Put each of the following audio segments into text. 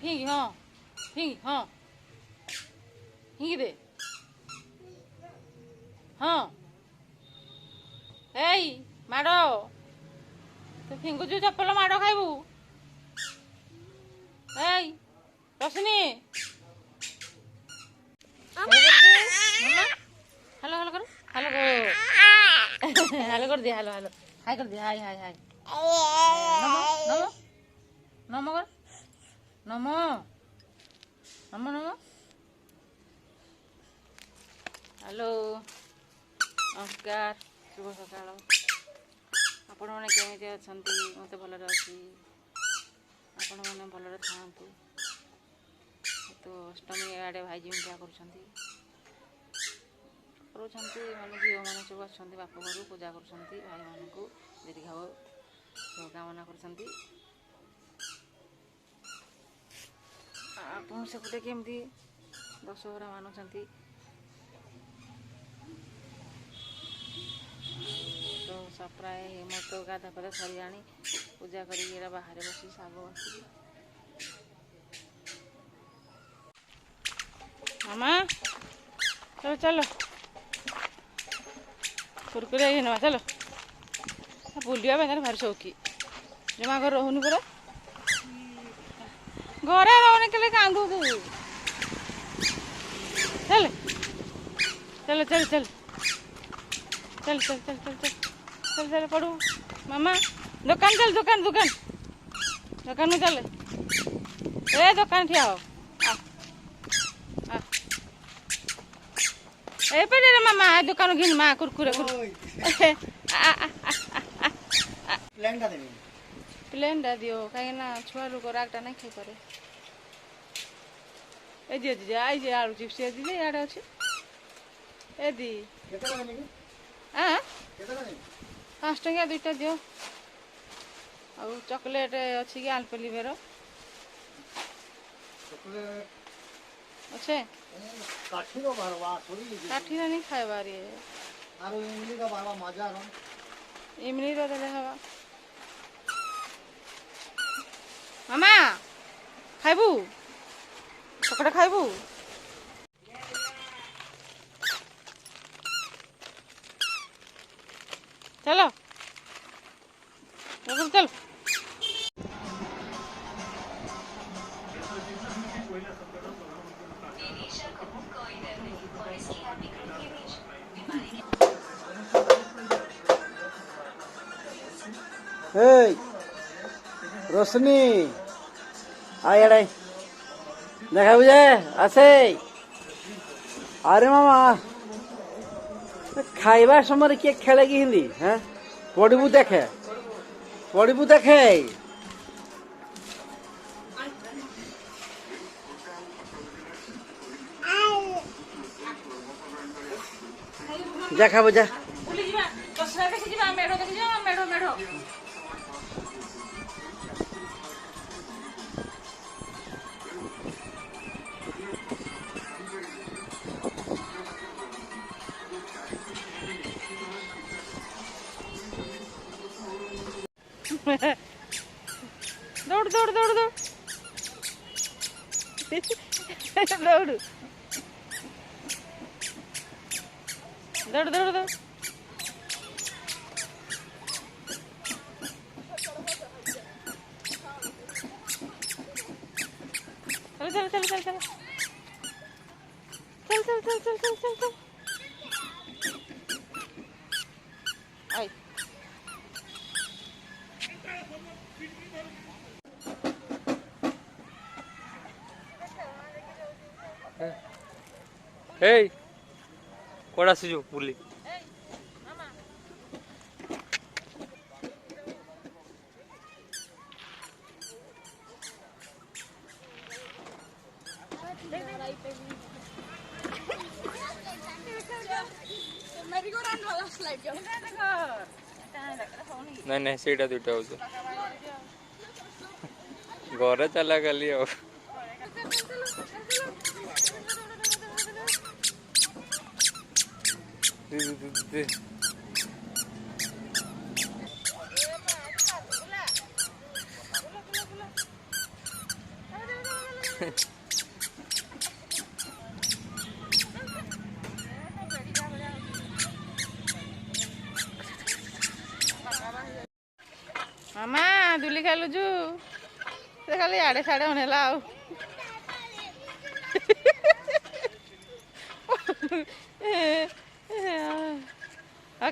फिंग हाँ फिंग हाँ फिंग दे हाँ एई माड़ तू फिंगुचु चप्पल माड़ खाइबू एई रश्मि हेलो हेलो करो हेलो करो हेलो कर दिया हेलो हेलो हाय कर दिया हाय हाय हाय नमो नमो नमो कर नमो नमो नमो हेलो नमस्कार शुभ सकाळ आपण मैंने केमी अच्छा मत भलि अच्छी आपण मैंने भलि था तो अष्टमी आड़े भाईजी पूजा कर माने झील मैंने सब अच्छा बाप घर पूजा कर भाई मान को दीर्घाव शुभकामना कर सेपटे केमती दशहरा मानुंट तो प्राय मोर तो गाधा पाधा सरिया पूजा कर बाहर बस शाग बस मामा चलो चलो कुरकुरे ना चलो बुलिया भारी शौकी जमा घर रोनी पूरा घरे रोने के लिए कांदू तू चल चल चल चल चल चल चल चल चल चल चल पढ़ू मामा दुकान चल दुकान दुकान दुकान में चल ए दुकान ठिया हो ए पे रे मामा दुकान घिन मा कुरकुरे प्लेन टा दियो कहीं छुआ लोग रागटा नहीं खाई पारे ए जी जी आई जे आलू चिप्स ए दी याडे अछि ए दी हां 5 टंका दुईटा दियो आ चॉकलेट अछि कि आलपेलिवेरो चॉकलेट अच्छे काठी रो भरवा थोड़ी काठी नहीं खाइबा रे आरो इमली का भरवा मजा रो इमली रो दे हवा मामा खाइबू पकड़ा खाइबू चलो चल चल रोशनी आड़े देखा बुझे आसे अरे मामा खाइबा समय किए खेले कि हिंदी हैं पढ़ू देखे पढ़ू देखे देखा बुझा दौड़ दौड़ दौड़ दौड़ दौड़ दौड़ दौड़ दौड़ चल चल चल चल चल चल चल चल चल चल चल चल आई हे कोड़ा से जो बुली नहीं नहीं सीटा दुटा हो घरे चला गली आ बुली खेलु जु से खाली आड़े साड़े होनेला आउ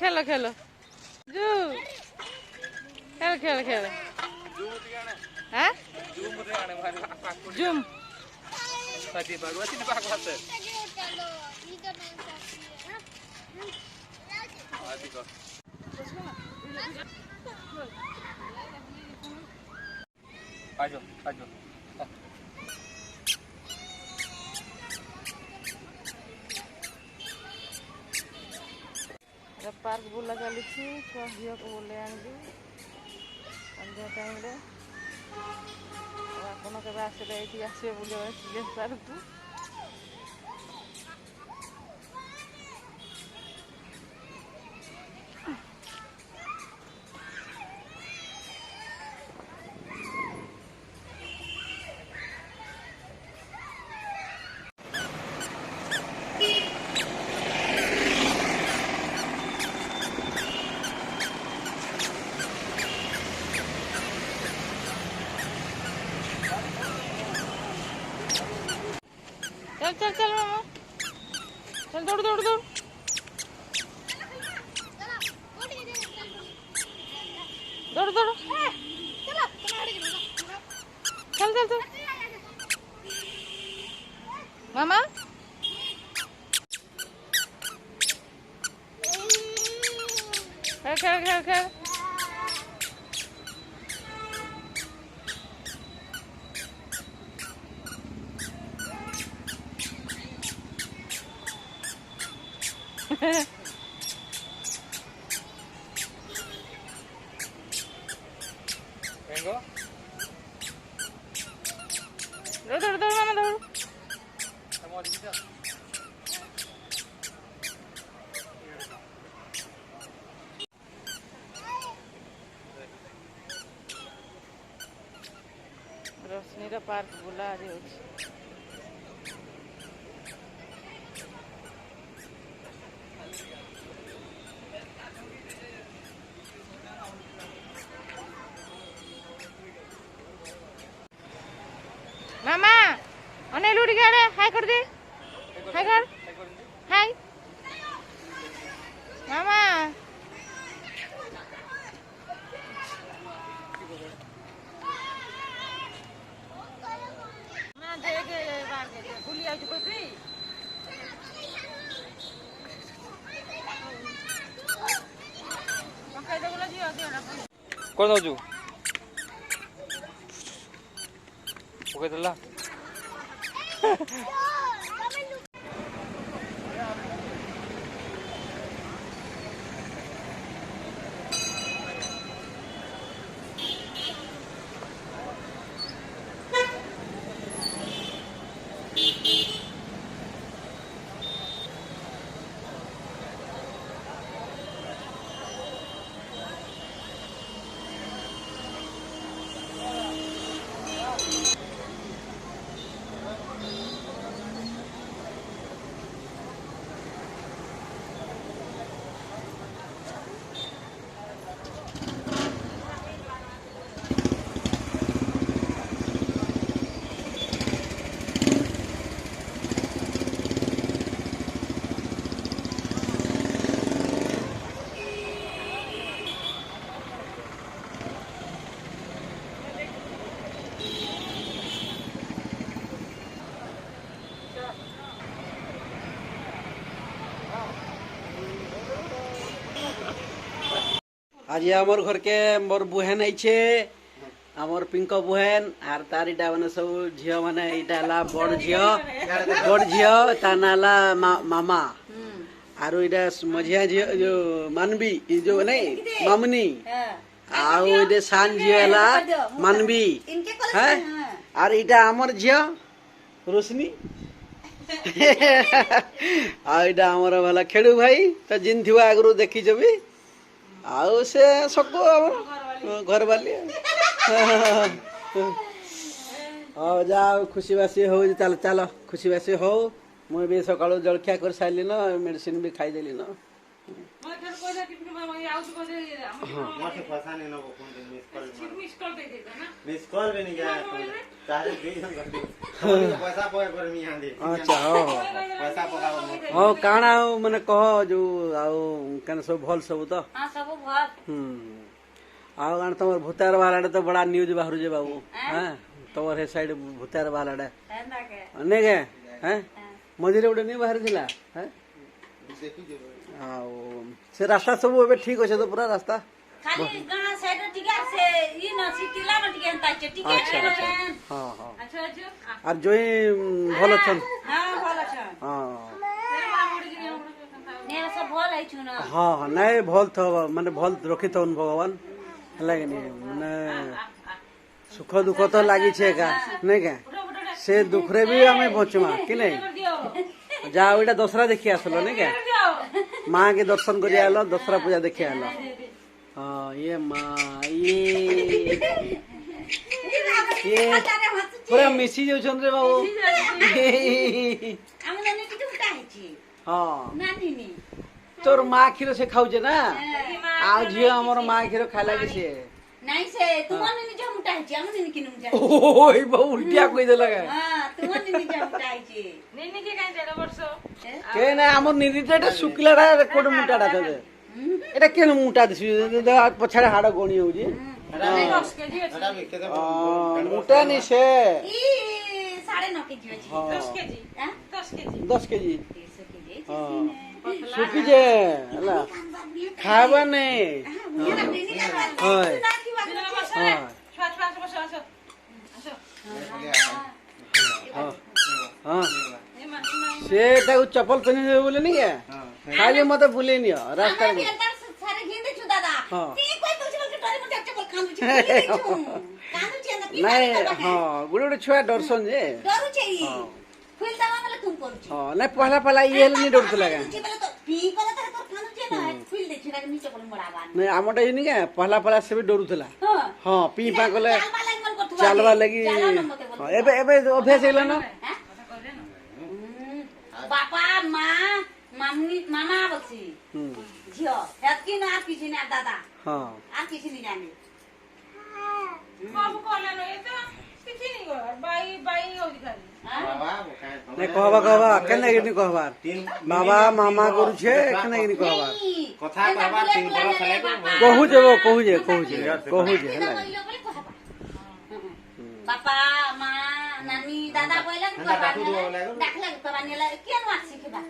खेल खेल जु खेल खेल खेल हाँ जूम आजो आजो पार्क बुला चली छुआ झील को बुले आनी संध्या टाइम आपन के आसले ये आसवे बुले पार्क को चल चल चल मामा चल दौड़ दौड़ दौड़ दौड़ दौड़ चल चल चल मामा खेल खेल खेल खेल Vengo. दौड़ दौड़ दौड़ मामा दौड़ Estamos listos. रोशनी रा पार्क बुला रही होची मामा अने लुड़ी गाड़े हाय कर दे हाय कर हाय मामा ना देखे बाहर के भूली आई कोई भी पकाई दे बोला जी आगे ना कौन दो ओके चला आज आमर घर के मोर बुहेन आइछे आमर पिंक बुहेन आर तार इटा माने सब झियो माने इटा ला बड़ झियो ता नाला मामा आरो इटा मझिया झियो जो मानबी ई जो नहीं मामनी आउ इटे सान झियो ला मानबी हैं आर इटा आमर झियो रोशनी आ इटा आमर भला खेडू भाई त जिन थिवा आगरो देखि जबी आउ से सकू घर वाली हाँ जाओ खुशी बासी हो चल चल खुशी बासी हो मुझे भी सका जलखिया कर सारे न मेडिसिन भी खाईदेली न মই এঠাରୁ কৈ দে টিপি মই আউট কৈ দে ମୋତେ ପଇସା ନେଇ ନବ phone miss call miss call দেই দে না ମିସ୍ କଲ୍ ବି ନେଇ ଯାଏ ତାହେଲେ ଦୁଇ ଜଣ କରିଦେବି ପଇସା ପଏ କରିମି ଇହାଁଦି ଆଚ୍ଛା ହଉ ପଇସା ପକାବ ମୋର ହଉ କାଣା ଆଉ ମାନେ କହ ଯୋଉ ଆଉ କେନ ସବୁ ଭଲ ସବୁ ତ हां सब ভাল ଆଉ କାଣା ତମର ଭୂତାର ବାହାଲାଡେ ତ ବଡା ନ୍ୟୁଜ ବାହାରୁଛେ ବାବୁ ହଁ ତମର ହେ ସାଇଡ ଭୂତାର ବାହାଲାଡେ ହେନା କେ ଅନେକ ହେଁ ମଝିରେ ଗୋଟେ ନି ବାହାରିଥିଲା ହେଁ ଦେଖି ଯିବ ଆଉ ସେ ରାସ୍ତା ସବୁ ଏବେ ଠିକ ଅଛେ ତ ପୁରା ରାସ୍ତା खाली गाना साइड टिके से ई न सिटिला न टिके हंता टिके अच्छा अच्छा हाँ हाँ अच्छा अच्छा আর জয় ভাল আছেন हां ভাল আছে হ্যাঁ ने सब ভাল আইছু না হ্যাঁ হ্যাঁ নাই ভাল তো মানে ভাল রখিথন ভগবান লাগেনি মানে সুখ দুঃখ তো লাগিছে একা নাই কে সে দুঃখরে বি আমি বচমা কি নাই যাও এটা দশরা দেখি আসলো নাই কে মা के दर्शन करी आलो दसरा पूजा देखी आलो हाँ ये माँ ये पूरा मिसी जाउछन रे बाबू हम ने किछु उठा हैछि हाँ नानी नी तोर माँ क्षीर से खाऊचे ना आज झियो हमर माँ क्षीर खाला के से नहीं से तुमन ने जो उठा हैछि हम ने किनु उठा ओय बहु उल्टिया कहि देला के हां तुमन ने जो उठा हैछि नेनी के काई देला वर्ष के ना हमर निरिटा एटा शुक्लाडा कोड मुटाडा तदे एटा केन मुटा दिसि पछाडे हाड गोणी होउजी ଏଟା ବି କେତେ मुटा नि से ई 9.5 केजी अछि 10 केजी हां 10 केजी 10 केजी 300 केजी हां सुखी जे हला खाबा नै हाय हां हां से ताको चप्पल पहने दे बोले नहीं के खाली मत भूले नहीं रास्ता में सारे घेंदे छु दादा हाँ। ती कोई तुझे बोल के डरे मत चप्पल खानु छु कानु छि ना पी नहीं हाँ गुड़े गुड़े छुआ डरसन जे डरू छि फुल दावा वाला तुम करू छि हाँ नहीं पहला पहला ये नहीं डरते लगा छि पहले तो पी पहले तो खानु छि ना फुल दे छि ना नीचे कोन बड़ावा नहीं आमटा ये नहीं के पहला पहला से भी डरुथला हां हाँ पी पा गले चालवा लाग मन करथु चालवा लगी हाँ एबे एबे अभ्यास हेला ना बापा माँ मम्मी मामा बक्सी झियो हेतकी ना किछि ना दादा हाँ आ किछि नहीं जाने बाबू कहला न ये तो किछि नहीं कर बाई बाई हो दिखाली ବାବା नहीं कहबा केने गिनी कहबा ତିନ बाबा मामा करू छे केने गिनी कहबा କଥା କହିବା 3 ବରଷ ହେଲେ कहू जे ହେଲା बापा माँ नानी दादा कहला हेंदा डाकू दो बोले डाकला तो बानेला केन वाट सिखबा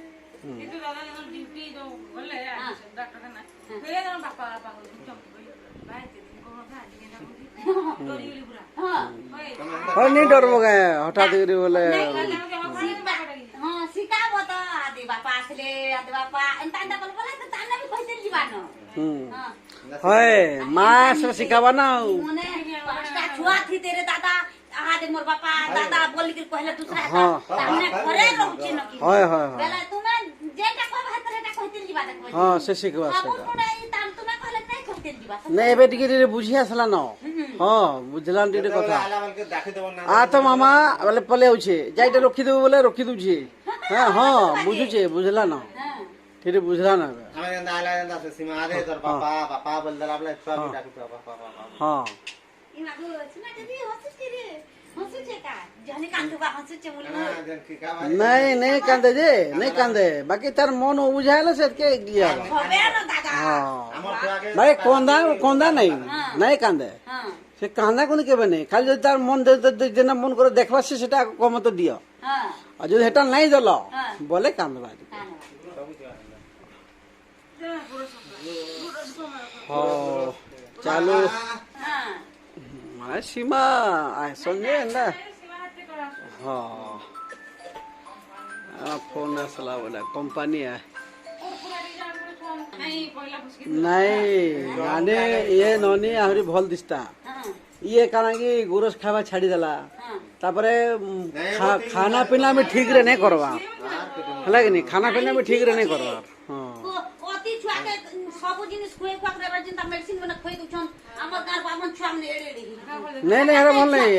ये तो दादा ने ड्यूटी जो बोले डॉक्टर ना पहले ना पापा पापा को चमक गई भाई दिन को भाई के ना डोरी उली पूरा हां हाँ नहीं डरबो के हठात करी बोले हां सिकाबो त आदि बापा आसले आदि बापा एंता एंता बोले त ताना भी कहते जीवानो हां हाय माँ से सिखावा ना मोने पांचटा छुआ थी तेरे दादा आदि मोर बापा दादा बोल के कहले दूसरा हाँ। हमने घरे रहछि न की हाय हाय हाय बेला तुमे जेटा कहबा हेतरेटा कहते जीवा देख हाँ से सिखवा अब से कोना ई ताम तुमे कहले नहीं कहते जीवा नहीं एबे टिके टिके बुझी आसला न हाँ बुझला टिके कथा ଆଲା ବଲକେ ଡାକି ଦେବ ନା आ तो मामा बोले पले आउछे जाइटे रखी देबो बोले रखी दूछे हाँ हाँ बुझुछे बुझला न हां ठीक बुझला न ଆମେ ଯେନ୍ତା ଆଲା ଯେନ୍ତା ସେ ସୀମା ଆରେ ତୋର ବାପା ବାପା ବୋଲ ଦେଲା ବଲେ ଛୁଆ ବି ଡାକି ଦେବ ବାପା ବାପା हाँ ई मागो सुना जदी हंसुचे रे हंसुचे का जने कांदुबा हंसुचे बोल ନା ଯେନ୍ ଠିକା नहीं कांदे जे नहीं कांदे बाकी तार मन बुझाइला से के गिया होबे न दादा हाँ ଆମର ଛୁଆକେ भाई कोंदा नहीं नहीं कांदे हां से कांदा कोनी केबे नहीं खाली যদি তার মন যেনা মন করে দেখবা সেটা কম তো দিও हां আর যদি এটা নাই দল হ্যাঁ। বলে কান্দবা हाँ चालू हां माय सीमा आय संजय ना हाँ फोन असला बोला कंपनी है नहीं पहला फुसकी नहीं गाने ये ननी आहरी भल दिसता हां ये कारण की गुरस खावा छाड़ी देला हां तापरे खाना पीना में ठीक रे नहीं करवा है कि नहीं खाना पीना में ठीक रे नहीं करवा हाँ अति छुआ के सब जिनिस खुए खुआ के रेबा जिंता मेडिसिन बना खुए दुछन हमर गार बामन छुआ ने एड़े रही नहीं नहीं हेरा भल नहीं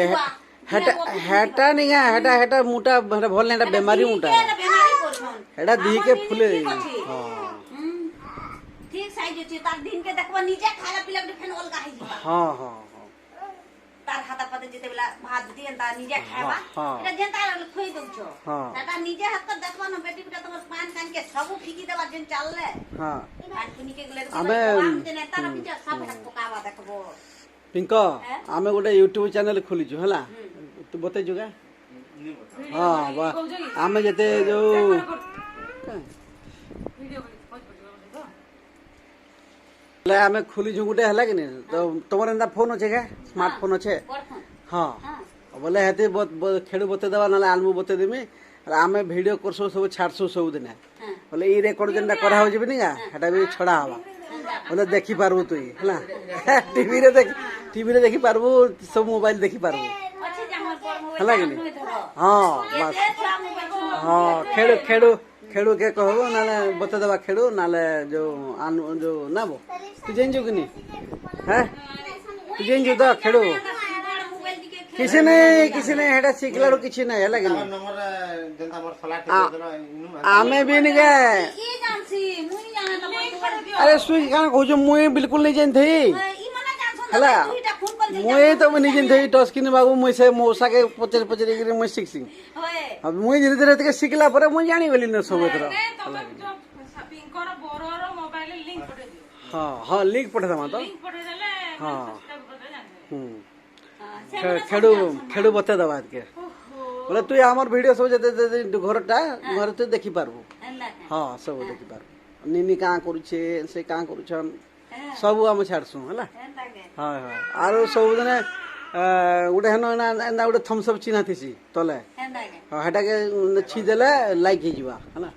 हेटा हेटा नहीं है हेटा हेटा मोटा हेटा भल नहीं हेटा बीमारी मोटा के बेमारी करछन हेटा दी के फुले हां खाई जे छी तार दिन के देखबो नीचे खाला पिला फेन अलगा है जीवा हाँ हाँ हाँ तार खाता पते जेते बेला भात दिए ता नीचे खावा हाँ। एटा जेंता खोई दउ छो हाँ। ताका नीचे हाथ कर देखबो न बेटी बेटा तुम पान कान के सब फिकी देबा जेन चलले हाँ पान पुनी के गले हमें- जेने तार पिचा सब पकावा देखबो पिंक आमे गोटे यूट्यूब चैनल खोलीचु हला तू बते जुगा हाँ बा आमे जते जो वीडियो पहुंच पड़ ले आमे खोलीचु गोटे हला कि नहीं तो तुम्हारे अंदर फोन अच्छे क्या स्मार्टफोन अच्छे परफन हाँ बोले हेते खेड़ बते देवा ना आलमु बते देमी आमे वीडियो करसो सब छाड़सो सब दिन बोले ई रेकर्ड जेनटा करा हो जबनी का हेटा भी छड़ा हवा बोले देखि पारबो तू हला टीवी रे देखि पारबो सब मोबाइल देखि पारबो अच्छे जमर पर मोबाइल हला कि नहीं हाँ बस हाँ खेड़ू खेड़ू खेड़ू के कहबो नाले बते देवा खेड़ू नाले जो जो नाबो तू जेंजो कि नहीं हैं तू जेंजो द खेड़ू किसी नहीं हेटा सिखलाड़ो किसी नहीं हला कि नहीं नंबर जनता मोर फ्लैट इनु आमे भी नहीं गए ई जानसी मुई जाना त मोबाइल अरे सुई कान कहू मुई बिल्कुल नहीं जानथी ई मना जानसो हला दुईटा फोन कर दे मुई तो नहीं जानथी टस्किन बाबू मुई से मौसा के पचर पचर के मुई सीखसी होए अब मुई धीरे धीरे तक सिखला पर मुई जानी गली न सब एथरा तमे जो पिंकर बोरर मोबाइल लिंक पठे दियो हां हां लिंक पठा दमा तो लिंक पठे देले हाँ। सब्सक्राइब कर जाने खेड़ू खेड़ू बते दबा के बोले तू हमर वीडियो सब जते घरटा घर ते देखि पारबो हां सब देखि पारबो निनी का करूछे से का करूछन सब हम छाड़सु हला हां हां आरो सब दिने गोटे हेन एना गोटे थम्स अप चिन्हा थिसी तले हां हेटा के छि देले लाइक हे जिवा हला